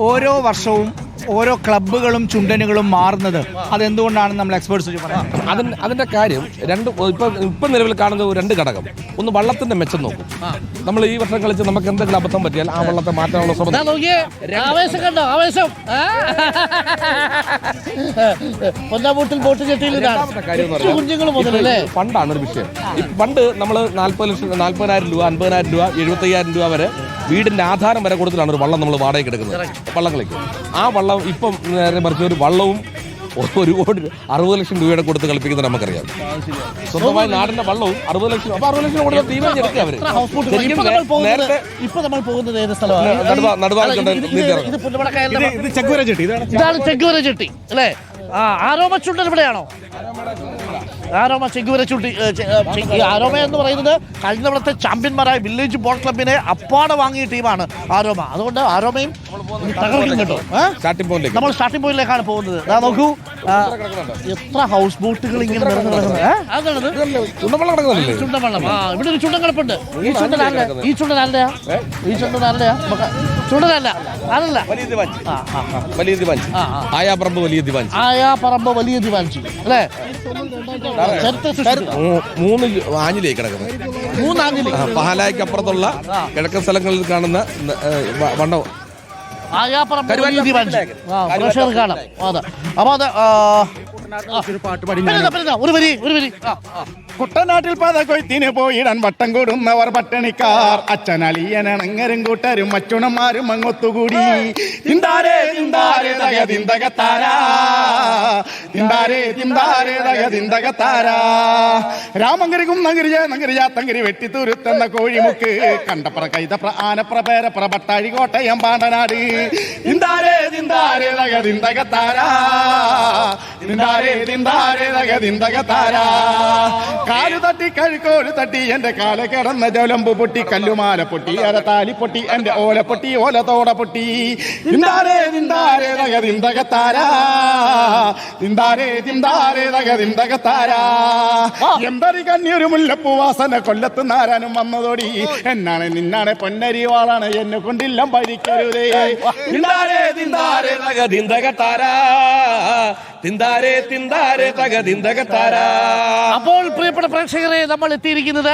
ഓരോ വർഷവും ഓരോ ക്ലബ്ബുകളും ചുണ്ടനുകളും മാറുന്നത് അതെന്തുകൊണ്ടാണ് നമ്മൾ എക്സ്പേർട്സ് പറയുന്നത്? അതിന്റെ കാര്യം ഇപ്പം നിലവിൽ കാണുന്ന രണ്ട് ഘടകം. ഒന്ന് വള്ളത്തിന്റെ മെച്ചം നോക്കും. നമ്മൾ ഈ വർഷം കളിച്ച് നമുക്ക് എന്തെങ്കിലും അബദ്ധം പറ്റിയാൽ ആ വള്ളത്തെ മാറ്റാനുള്ള ശ്രമം. ഫണ്ടാണ് ഒരു വിഷയം. പണ്ട് നമ്മൾ 40,000 രൂപ, 50,000 രൂപ, 75,000 രൂപ വരെ വീടിന്റെ ആധാരം വരെ കൊടുത്തിട്ടാണ് ഒരു വള്ളം നമ്മൾ വാടകയ്ക്ക് എടുക്കുന്നത്. വള്ളങ്ങളിലേക്ക് ആ വള്ളം ഇപ്പം നേരെ മറിച്ച് ഒരു വള്ളവും ഒരു 60 ലക്ഷം രൂപയുടെ കൊടുത്ത് കളിപ്പിക്കുന്നത് നമുക്കറിയാം. സ്വന്തമായി നാടിന്റെ വള്ളവും 60 ലക്ഷം. അപ്പൊ 60 ലക്ഷം കൊടുത്ത് തീരുമാനിച്ചെടുക്കുക അവര്. നേരത്തെ ചെങ്കൂര ചെട്ടി അല്ലേ? ആരോമ ചുണ്ടൻ ഇവിടെയാണോ? ആരോമ ചെങ്കൂര ചുട്ടി. ആരോമ എന്ന് പറയുന്നത് കഴിഞ്ഞ തവണത്തെ ചാമ്പ്യന്മാരായ വില്ലേജ് ബോൾ ക്ലബിനെ അപ്പാടെ വാങ്ങിയ ടീമാണ് ആരോമ. അതുകൊണ്ട് ആരോമയും തകർക്കും കേട്ടോ. നമ്മൾ സ്റ്റാർട്ടിംഗ് പോയിന്റിലേക്കാണ് പോകുന്നത്. നോക്കൂ, എത്ര ഹൗസ് ബോട്ടുകൾ ഇങ്ങനെ ചുണ്ടൻവള്ളം. ഇവിടെ ഒരു ചുണ്ടൻ കിടപ്പുണ്ട്. ഈ ചുണ്ടൻ ആരുടെയാ? ചുണ്ടനല്ല, അതല്ല, ആയാപ്പറമ്പ് വലിയ ദിവാൻജി അല്ലേ? 3 ആഞ്ഞിലേക്ക് കിടക്കുന്നത്. 3 ആഞ്ഞിലി പാലായ്ക്ക് അപ്പുറത്തുള്ള കിഴക്കൻ സ്ഥലങ്ങളിൽ കാണുന്ന വണ്ണം കാണാം. അപ്പൊ അത് ഒരു വരി കുട്ടനാട്ടിൽ പതകൊയ്ത്തിന് പോയിടാൻ വട്ടം കൂടുന്നവർ പട്ടണിക്കാർ, അച്ഛനളിയനങ്ങരും കൂട്ടരും അച്ചുണന്മാരും അങ്ങൊത്തുകൂടി. തിന്താരേ തിന്താരേ തക തിന്തകത്താരാ, തിന്താരേ തിന്താരേ തക തിന്തകത്താരാ. രാമങ്കരിക്കും നഗരിജ തങ്കരി വെട്ടിത്തുരുത്തെന്ന കോഴിമുക്ക്, കണ്ടപ്ര കൈതപ്ര ആനപ്ര പേരപ്ര പട്ടാഴി കോട്ടയം പാണ്ടനാട്. തിന്താരേ തിന്താരേ തക തിന്തകത്താരാ, തിന്താരേ തിന്താരേ തക തിന്തകത്താരാ. കാലു തട്ടി കഴുക്കോല് തട്ടി എന്റെ കാല കിടന്ന ജലമ്പ് പൊട്ടി, കല്ലുമാല പൊട്ടി, അരത്താലി പൊട്ടി, എന്റെ ഓല പൊട്ടി, ഓലത്തോട പൊട്ടി. തിന്താരേ തിന്താരേ തക തിന്തകത്താരാ, തിന്താരേ തിന്താരേ തക തിന്തകത്താരാ. എന്തരി കണ്ണിയൊരു മുല്ലപ്പൂ വാസന കൊല്ലത്ത് നാരാനും വന്നതോടി, എന്നാണ് നിന്നാണ് പൊന്നരിവാളാണ് എന്നെ കൊണ്ടില്ലം ഭരിക്കരുതേ. തിന്താരേ തിന്താരേ തക തിന്തകത്താരാ, തിന്താരേ തിന്താരേ തക തിന്തകത്താരാ. അപ്പോൾ പ്രിയപ്പെട്ട പ്രേക്ഷകരെ, നമ്മൾ എത്തിയിരിക്കുന്നത്